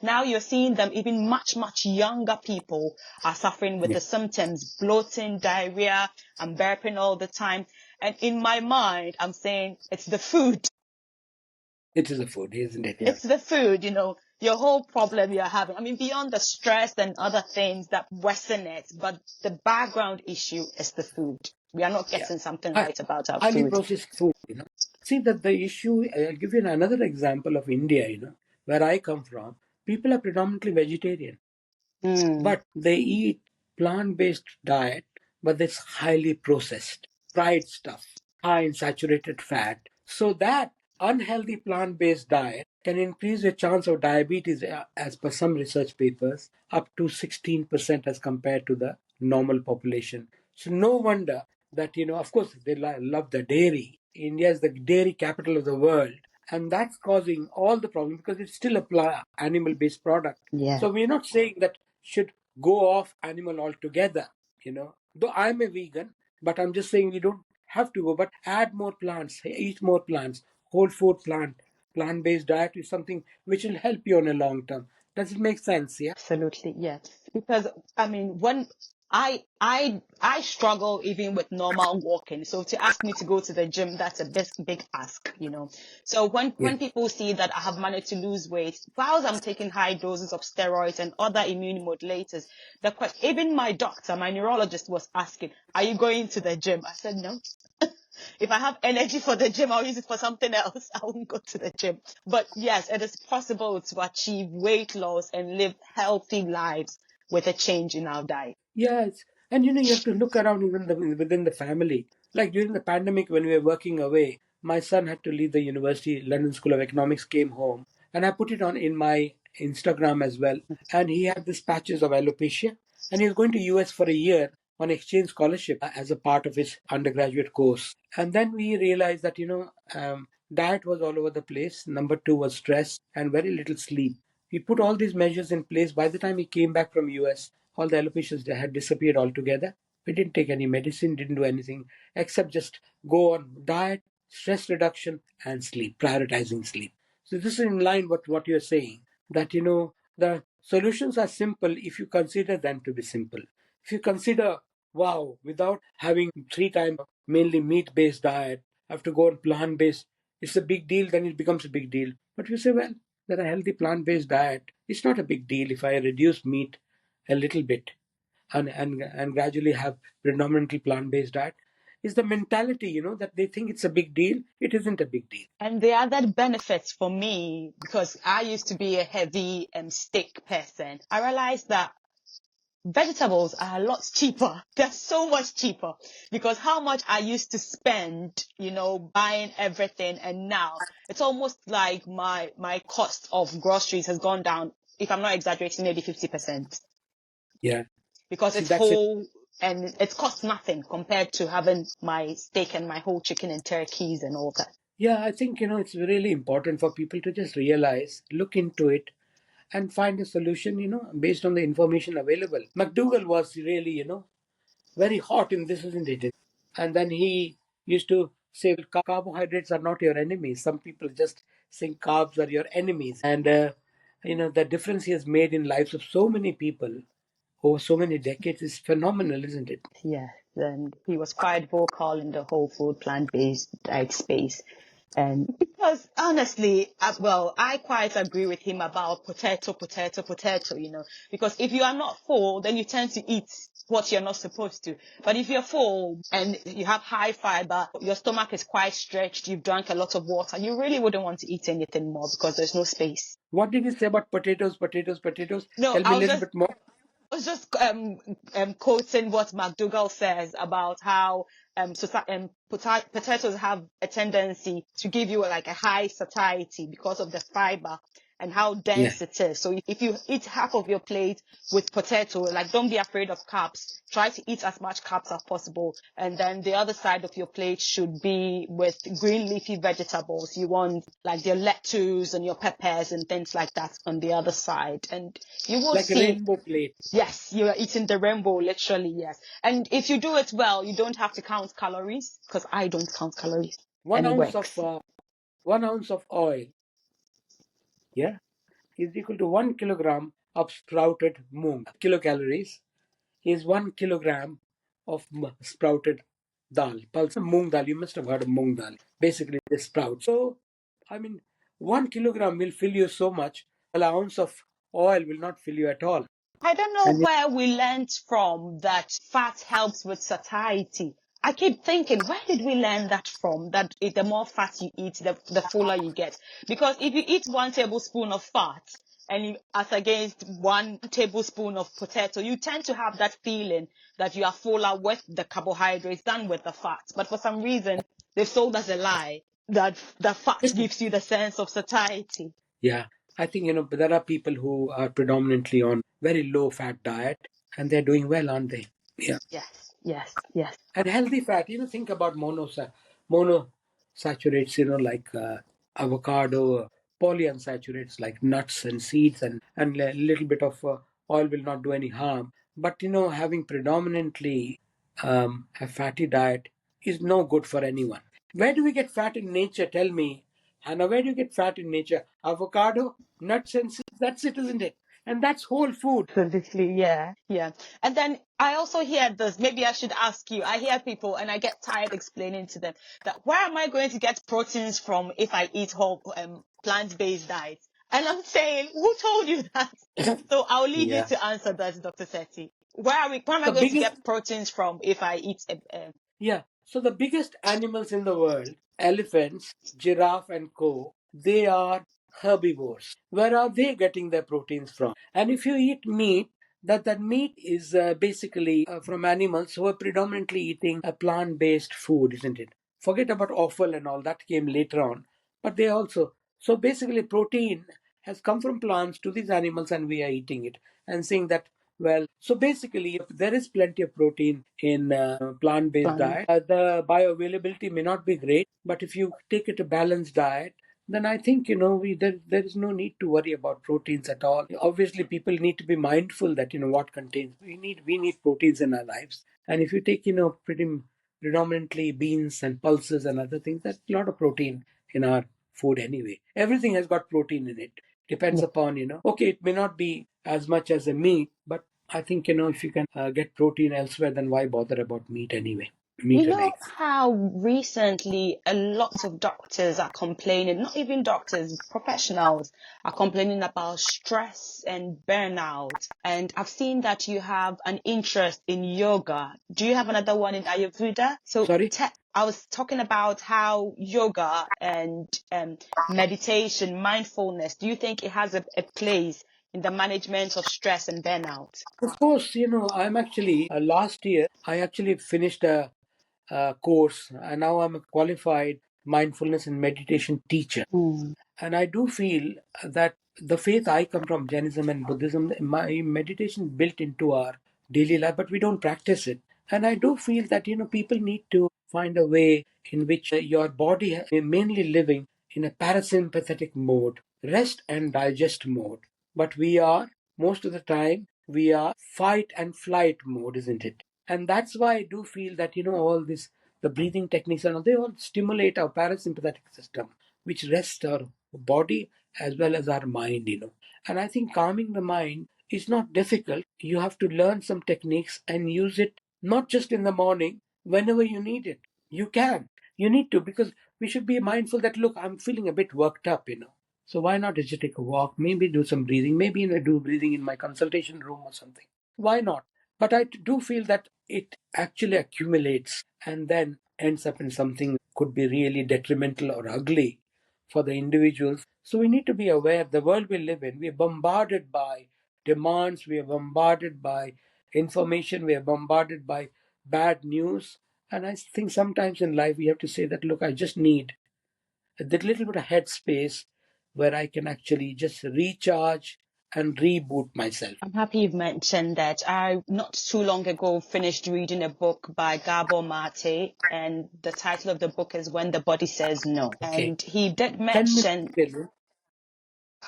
Now you're seeing them, even much, much younger people are suffering with the symptoms, bloating, diarrhea, and burping all the time. And in my mind, I'm saying it's the food. It is a food, isn't it? Yeah. It's the food, your whole problem you're having. I mean, beyond the stress and other things that worsen it, but the background issue is the food. We are not getting something Hi- right about our Highly food. processed food. See that the issue, I'll give you another example of India, where I come from. People are predominantly vegetarian, but they eat plant-based diet, but it's highly processed, fried stuff, high in saturated fat. So that unhealthy plant-based diet can increase your chance of diabetes, as per some research papers, up to 16% as compared to the normal population. So no wonder that, of course, they love the dairy. India is the dairy capital of the world. And that's causing all the problems because it's still a animal-based product. Yeah. So we're not saying that should go off animal altogether. Though I'm a vegan, but I'm just saying we don't have to go, but add more plants, eat more plants, whole food plant-based diet is something which will help you on a long term. Does it make sense? Yeah. Absolutely, yes. Because I mean, when I struggle even with normal walking. So to ask me to go to the gym, that's a big ask. So Yeah. when people see that I have managed to lose weight, whilst I'm taking high doses of steroids and other immune modulators, even my doctor, my neurologist was asking, "Are you going to the gym?" I said no. If I have energy for the gym, I'll use it for something else. I won't go to the gym. But yes, it is possible to achieve weight loss and live healthy lives with a change in our diet. Yes, and you have to look around even within the family. Like during the pandemic, when we were working away, my son had to leave the university, London School of Economics, came home, and I put it on in my Instagram as well. And he had these patches of alopecia, and he was going to US for a year on exchange scholarship as a part of his undergraduate course. And then we realized that, diet was all over the place. Number two was stress and very little sleep. We put all these measures in place. By the time he came back from US, all the alopecias had disappeared altogether. We didn't take any medicine, didn't do anything except just go on diet, stress reduction, and sleep, prioritizing sleep. So this is in line with what you're saying, that the solutions are simple if you consider them to be simple. If you consider, wow, without having 3 times mainly meat-based diet, I have to go on plant-based, it's a big deal, then it becomes a big deal. But you say, well, that a healthy plant-based diet, it's not a big deal if I reduce meat a little bit and gradually have predominantly plant-based diet. Is the mentality, that they think it's a big deal. It isn't a big deal. And the other benefits for me, because I used to be a heavy steak person, I realized that vegetables are a lot cheaper. They're so much cheaper because how much I used to spend, buying everything, and now it's almost like my cost of groceries has gone down, if I'm not exaggerating, maybe 50%. Yeah. Because See, it's that's it. whole and it costs nothing compared to having my steak and my whole chicken and turkeys and all that. Yeah, I think, it's really important for people to just realize, look into it, and find a solution, based on the information available. McDougall was really, very hot in this, isn't it? And then he used to say, well, carbohydrates are not your enemies. Some people just think carbs are your enemies. And, the difference he has made in lives of so many people over so many decades is phenomenal, isn't it? Yeah, and he was quite vocal in the whole food plant-based diet space. And because honestly, I quite agree with him about potato, because if you are not full, then you tend to eat what you're not supposed to. But if you're full and you have high fiber, your stomach is quite stretched, you've drank a lot of water, you really wouldn't want to eat anything more because there's no space. What did he say about potatoes? No, Tell me a little bit more. I was just quoting what McDougall says about how potatoes have a tendency to give you like a high satiety because of the fiber and how Yeah. dense it is. So if you eat half of your plate with potato, like don't be afraid of carbs. Try to eat as much carbs as possible. And then the other side of your plate should be with green leafy vegetables. You want like your lettuce and your peppers and things like that on the other side. And you will Like a see. rainbow plate. Yes, you are eating the rainbow, literally, yes. And if you do it well, you don't have to count calories, because I don't count calories, One and it ounce of works. 1 ounce of oil, yeah, is equal to 1 kilogram of sprouted moong. Kilocalories is 1 kilogram of sprouted dal. Pulse moong dal. You must have heard of moong dal. Basically, the sprouts. So, I mean, 1 kilogram will fill you so much. An ounce of oil will not fill you at all. I don't know And where we learned from that fat helps with satiety. I keep thinking, where did we learn that from? That the more fat you eat, the fuller you get. Because if you eat 1 tablespoon of fat, and as against 1 tablespoon of potato, you tend to have that feeling that you are fuller with the carbohydrates than with the fat. But for some reason, they've sold us a lie that the fat gives you the sense of satiety. yeah, I think there are people who are predominantly on very low fat diet, and they're doing well, aren't they? Yeah. Yes, yes, yes. And healthy fat, think about monosaturates, like avocado, polyunsaturates like nuts and seeds, and a little bit of oil will not do any harm. But, having predominantly a fatty diet is no good for anyone. Where do we get fat in nature? Tell me, Hannah, where do you get fat in nature? Avocado, nuts and seeds, that's it, isn't it? And that's whole food. Absolutely, yeah, yeah. And then I also hear this, maybe I should ask you, I hear people and I get tired explaining to them that where am I going to get proteins from if I eat whole plant-based diet? And I'm saying, who told you that? So I'll leave you Yeah. to answer that, Dr. Sethi. Where am I The going to biggest get proteins from if I eat Yeah. So the biggest animals in the world, elephants, giraffe and co, they are herbivores. Where are they getting their proteins from? And if you eat meat, that meat is basically from animals who are predominantly eating a plant-based food, isn't it? Forget about offal and all that came later on. But they also, so basically protein has come from plants to these animals and we are eating it, and saying that, well, so basically there is plenty of protein in plant-based Plan. diet. The bioavailability may not be great, but if you take it a balanced diet, then I think, there is no need to worry about proteins at all. Obviously, people need to be mindful that, what contains. We need proteins in our lives. And if you take, pretty predominantly beans and pulses and other things, that's a lot of protein in our food anyway. Everything has got protein in it. Depends upon, okay, it may not be as much as a meat, but I think, if you can get protein elsewhere, then why bother about meat anyway? You Meat and know eggs. how recently a lot of doctors are complaining, not even doctors, professionals are complaining about stress and burnout. And I've seen that you have an interest in yoga. Do you have another one in Ayurveda? So Sorry? I was talking about how yoga and meditation, mindfulness, do you think it has a place in the management of stress and burnout? Of course, I'm actually, last year, I actually finished a course, and now I'm a qualified mindfulness and meditation teacher. Mm. And I do feel that the faith I come from, Jainism and Buddhism, my meditation built into our daily life, but we don't practice it. And I do feel that, people need to find a way in which your body is mainly living in a parasympathetic mode, rest and digest mode. But most of the time, we are fight and flight mode, isn't it? And that's why I do feel that, all this, the breathing techniques and all, they all stimulate our parasympathetic system, which rests our body as well as our mind. And I think calming the mind is not difficult. You have to learn some techniques and use it not just in the morning, whenever you need it. You can. You need to, because we should be mindful that, look, I'm feeling a bit worked up. So why not just take a walk, maybe do some breathing, maybe do breathing in my consultation room or something. Why not? But I do feel that it actually accumulates and then ends up in something could be really detrimental or ugly for the individuals. So we need to be aware the world we live in, we are bombarded by demands, we are bombarded by information, we are bombarded by bad news. And I think sometimes in life we have to say that, look, I just need a little bit of headspace where I can actually just recharge and reboot myself. I'm happy you've mentioned that. I, not too long ago, finished reading a book by Gabor Mate, and the title of the book is When the Body Says No. Okay. And he did Send me mention, the details.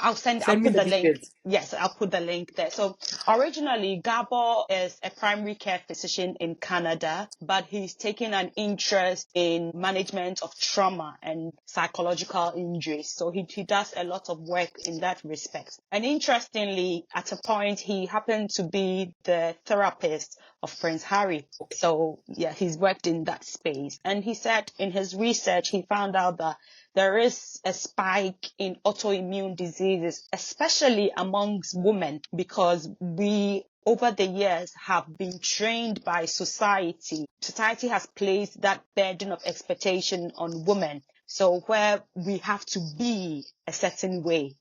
I'll Send me put the the link. details. Yes, I'll put the link there. So originally, Gabor is a primary care physician in Canada, but he's taken an interest in management of trauma and psychological injuries. So he does a lot of work in that respect. And interestingly, at a point, he happened to be the therapist of Prince Harry. So yeah, he's worked in that space. And he said in his research, he found out that there is a spike in autoimmune diseases, especially amongst women, because we over the years have been trained by society. Society has placed that burden of expectation on women. So where we have to be a certain way.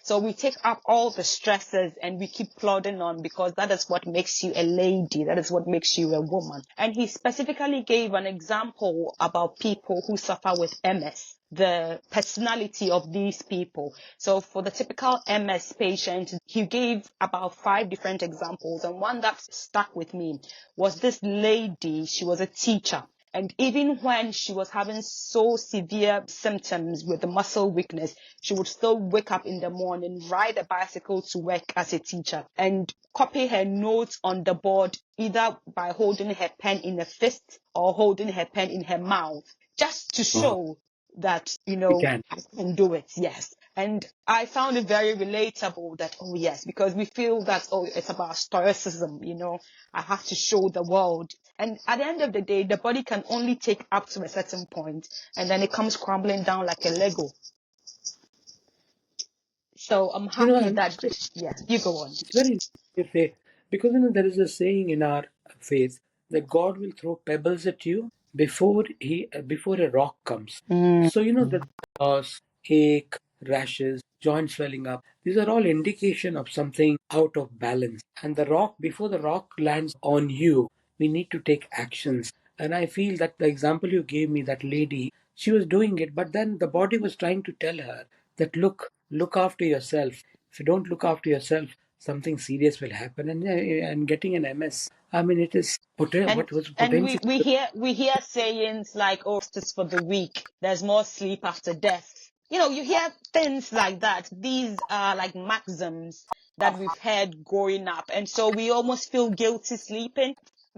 So we take up all the stresses and we keep plodding on because that is what makes you a lady. That is what makes you a woman. And he specifically gave an example about people who suffer with MS, the personality of these people. So for the typical MS patient, he gave about 5 different examples. And one that stuck with me was this lady. She was a teacher. And even when she was having so severe symptoms with the muscle weakness, she would still wake up in the morning, ride a bicycle to work as a teacher, and copy her notes on the board, either by holding her pen in a fist or holding her pen in her mouth, just to show that, We can. I can do it. Yes. And I found it very relatable that, oh yes, because we feel that, oh, it's about stoicism, I have to show the world. And at the end of the day, the body can only take up to a certain point, and then it comes crumbling down like a Lego. So I'm happy And that, yeah, you go on. it's very interesting to say, because there is a saying in our faith that God will throw pebbles at you before a rock comes. Mm. So the loss, ache, rashes, joint swelling up. These are all indication of something out of balance. And before the rock lands on you, we need to take actions. And I feel that the example you gave me, that lady, she was doing it, but then the body was trying to tell her that, look, look after yourself. If you don't look after yourself, something serious will happen. And getting an MS, I mean, it is And what was and potential. we hear sayings like, "Oh, justice for the weak. There's more sleep after death." You hear things like that. These are like maxims that we've heard growing up, and so we almost feel guilty sleeping.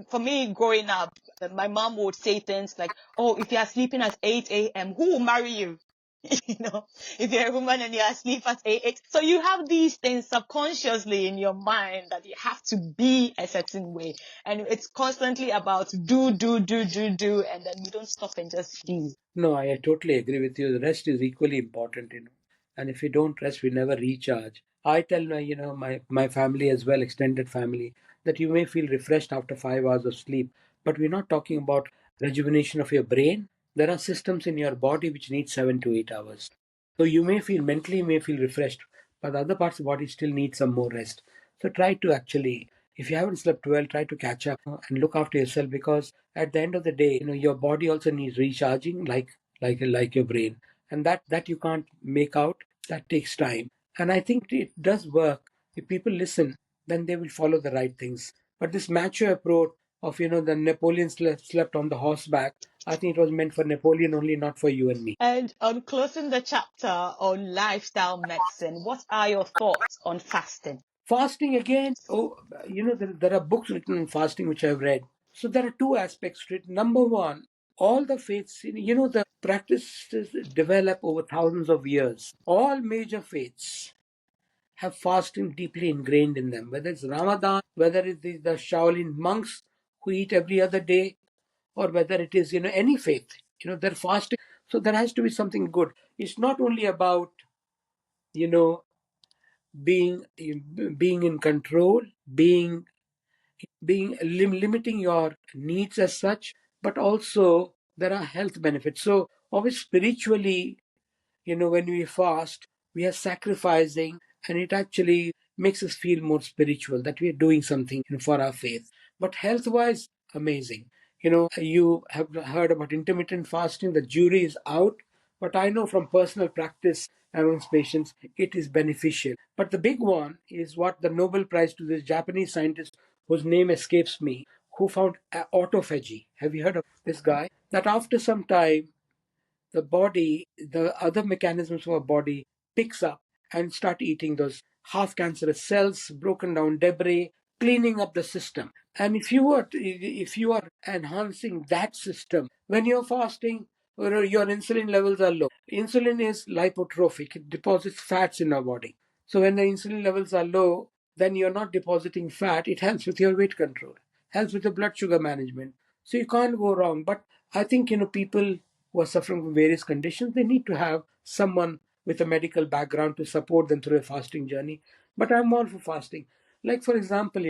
For me, growing up, my mom would say things like, "Oh, if you are sleeping at 8 a.m., who will marry you?" you know, if you're a woman and you're asleep at 8. So you have these things subconsciously in your mind that you have to be a certain way. And it's constantly about do, and then you don't stop and just do. No, I totally agree with you. The rest is equally important. And if we don't rest, we never recharge. I tell my family as well, extended family, that you may feel refreshed after 5 hours of sleep, but we're not talking about rejuvenation of your brain. There are systems in your body which need 7 to 8 hours. So you may feel mentally, you may feel refreshed, but the other parts of the body still need some more rest. So try to actually, if you haven't slept well, try to catch up and look after yourself, because at the end of the day, your body also needs recharging, like your brain, and that you can't make out. That takes time, and I think it does work. If people listen, then they will follow the right things. But this macho approach of the Napoleon slept on the horseback, I think it was meant for Napoleon only, not for you and me. And on closing the chapter on lifestyle medicine, what are your thoughts on fasting? Fasting again. Oh, there are books written on fasting which I've read. So there are two aspects to it. Number one, all the faiths, the practices develop over thousands of years. All major faiths have fasting deeply ingrained in them, whether it's Ramadan, whether it is the Shaolin monks who eat every other day, or whether it is, any faith, they're fasting. So there has to be something good. It's not only about, you know, being being in control, limiting your needs as such, but also there are health benefits. So always spiritually, when we fast, we are sacrificing, and it actually makes us feel more spiritual that we are doing something for our faith. But health wise, amazing. You have heard about intermittent fasting, the jury is out, but I know from personal practice amongst patients, it is beneficial. But the big one is what the Nobel Prize to this Japanese scientist whose name escapes me, who found autophagy. Have you heard of this guy? That after some time, the body, the other mechanisms of our body picks up and start eating those half cancerous cells, broken down debris, cleaning up the system. And if you are enhancing that system when you're fasting, or your insulin levels are low. Insulin is lipotrophic; it deposits fats in our body. So when the insulin levels are low, then you're not depositing fat. It helps with your weight control, helps with the blood sugar management. So you can't go wrong. But I think people who are suffering from various conditions, they need to have someone with a medical background to support them through a fasting journey. But I'm all for fasting. Like for example,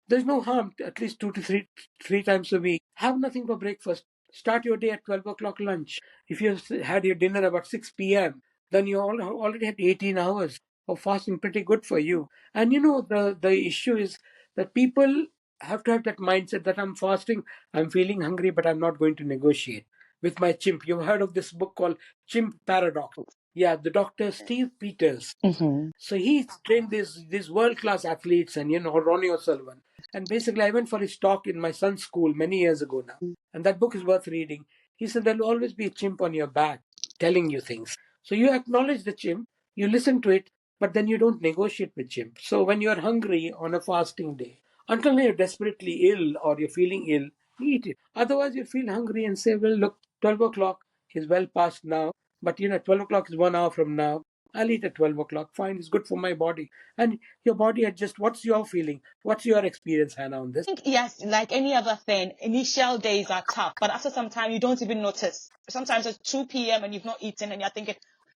there's no harm, at least two to three times a week. Have nothing for breakfast. Start your day at 12 o'clock lunch. If you had your dinner about 6 p.m., then you already had 18 hours of fasting, pretty good for you. And the issue is that people have to have that mindset that I'm fasting, I'm feeling hungry, but I'm not going to negotiate with my chimp. You've heard of this book called Chimp Paradox. Yeah, the Dr. Steve Peters. Mm-hmm. So he trained these world class athletes, and Ronnie O'Sullivan. And basically, I went for his talk in my son's school many years ago now, and that book is worth reading. He said there'll always be a chimp on your back telling you things. So you acknowledge the chimp, you listen to it, but then you don't negotiate with chimp. So when you're hungry on a fasting day, until you're desperately ill or you're feeling ill, eat it. Otherwise, you feel hungry and say, well, look, 12 o'clock is well past now, but 12 o'clock is 1 hour from now. I'll eat at 12 o'clock. Fine, it's good for my body. And your body adjusts. What's your feeling? What's your experience, Hannah, on this? Think, yes, like any other thing, initial days are tough, but after some time, you don't even notice. Sometimes it's 2 p.m. and you've not eaten, and you're thinking,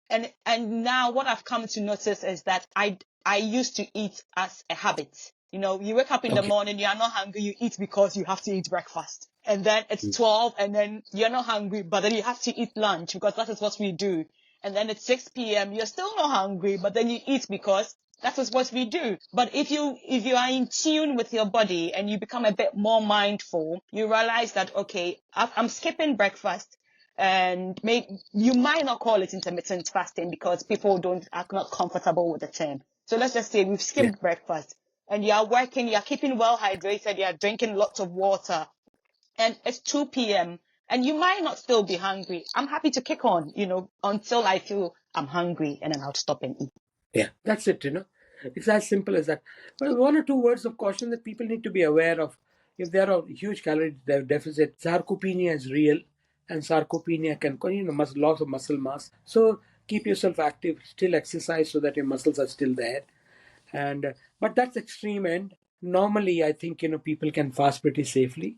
and now what I've come to notice is that I used to eat as a habit. You wake up in the Okay. morning, you are not hungry, you eat because you have to eat breakfast. And then it's 12, and then you're not hungry, but then you have to eat lunch because that is what we do. And then it's 6 p.m., you're still not hungry, but then you eat because that is what we do. But if you are in tune with your body and you become a bit more mindful, you realize that, okay, I'm skipping breakfast. And you might not call it intermittent fasting because people are not comfortable with the term. So let's just say we've skipped breakfast and you are working, you're keeping well hydrated, you're drinking lots of water, and it's 2 p.m. and you might not still be hungry. I'm happy to kick on, until I feel I'm hungry, and then I'll stop and eat. Yeah, that's it. It's as simple as that. But one or two words of caution that people need to be aware of. If there are huge calorie deficit, sarcopenia is real, and sarcopenia can cause loss of muscle mass. So keep yourself active, still exercise so that your muscles are still there. And but that's extreme end. Normally, I think people can fast pretty safely,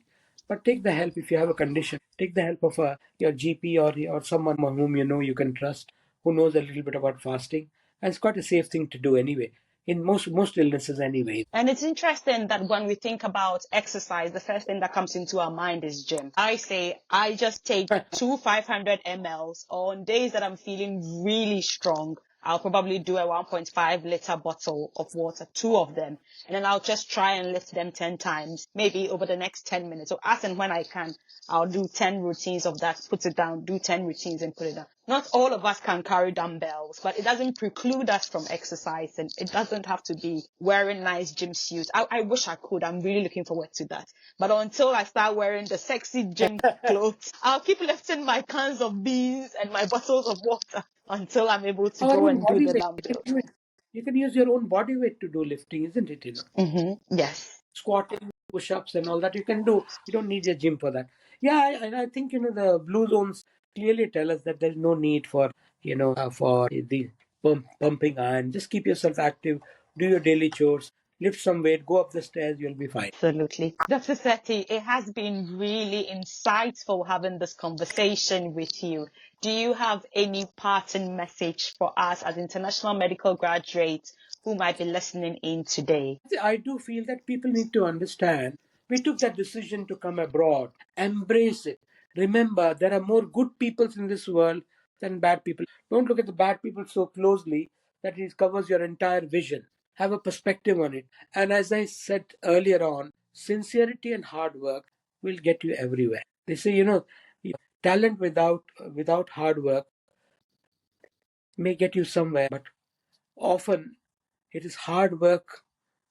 but take the help if you have a condition. Take the help of your GP or someone whom you can trust, who knows a little bit about fasting, and it's quite a safe thing to do anyway. In most illnesses anyway. And it's interesting that when we think about exercise, the first thing that comes into our mind is gym. I say I just take 500 mLs on days that I'm feeling really strong. I'll probably do a 1.5 liter bottle of water, 2 of them, and then I'll just try and lift them 10 times, maybe over the next 10 minutes. So as and when I can, I'll do 10 routines of that, put it down, do 10 routines and put it down. Not all of us can carry dumbbells, but it doesn't preclude us from exercise, and it doesn't have to be wearing nice gym suits. I wish I could. I'm really looking forward to that. But until I start wearing the sexy gym clothes, I'll keep lifting my cans of beans and my bottles of water until I'm able to Our go own and do body the weight. dumbbell. You can use your own body weight to do lifting, isn't it? Yes. Squatting, push-ups, and all that you can do. You don't need a gym for that. Yeah, and I think the blue zones clearly tell us that there's no need for for the pumping iron. Just keep yourself active, do your daily chores, lift some weight, go up the stairs, you'll be fine. Absolutely. Dr. Sethi, it has been really insightful having this conversation with you. Do you have any parting message for us as international medical graduates who might be listening in today? I do feel that people need to understand we took that decision to come abroad. Embrace it. Remember, there are more good people in this world than bad people. Don't look at the bad people so closely that it covers your entire vision. Have a perspective on it. And as I said earlier on, sincerity and hard work will get you everywhere. They say, talent without hard work may get you somewhere, but often it is hard work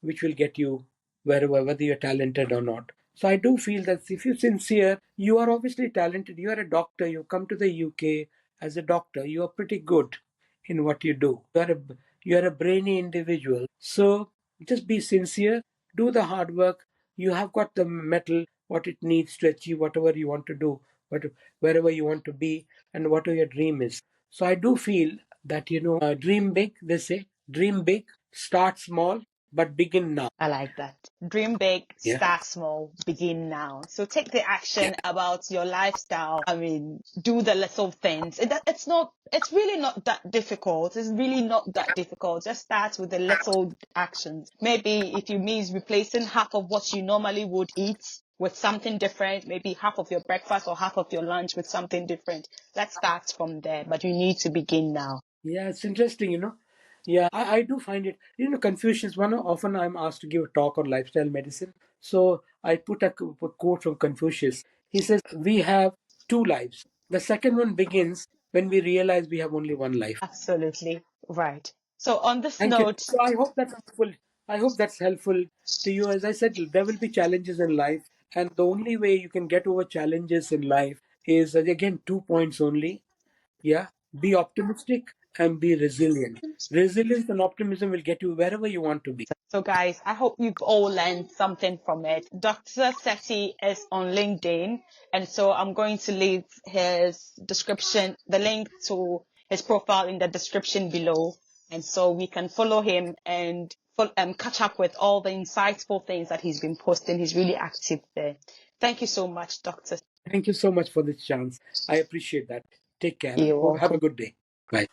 which will get you wherever, whether you're talented or not. So I do feel that if you're sincere, you are obviously talented. You are a doctor. You come to the UK as a doctor. You are pretty good in what you do. You are a brainy individual. So just be sincere. Do the hard work. You have got the metal, what it needs to achieve whatever you want to do, wherever you want to be, and whatever your dream is. So I do feel that dream big. They say dream big, start small, but begin now. I like that. Dream big, Yeah. start small, begin now. So take the action Yeah. about your lifestyle. I mean, do the little things. It's really not that difficult. It's really not that difficult. Just start with the little actions. Maybe if you means replacing half of what you normally would eat with something different, maybe half of your breakfast or half of your lunch with something different. Let's start from there, but you need to begin now. Yeah, it's interesting. Yeah, I do find it, Confucius, often I'm asked to give a talk on lifestyle medicine. So I put a quote from Confucius. He says, we have two lives. The second one begins when we realize we have only one life. Absolutely right. So on this Thank you. note, So I hope that's helpful. I hope that's helpful to you. As I said, there will be challenges in life, and the only way you can get over challenges in life is, again, 2 points only. Yeah, be optimistic and be resilient. Resilience and optimism will get you wherever you want to be. so guys, I hope you've all learned something from it. Dr. Sethi is on LinkedIn, and so I'm going to leave his description, the link to his profile in the description below, and so we can follow him and catch up with all the insightful things that he's been posting. He's really active there. Thank you so much, Dr. Thank you so much for this chance. I appreciate that. Take care. You're Have a welcome. good day. Bye.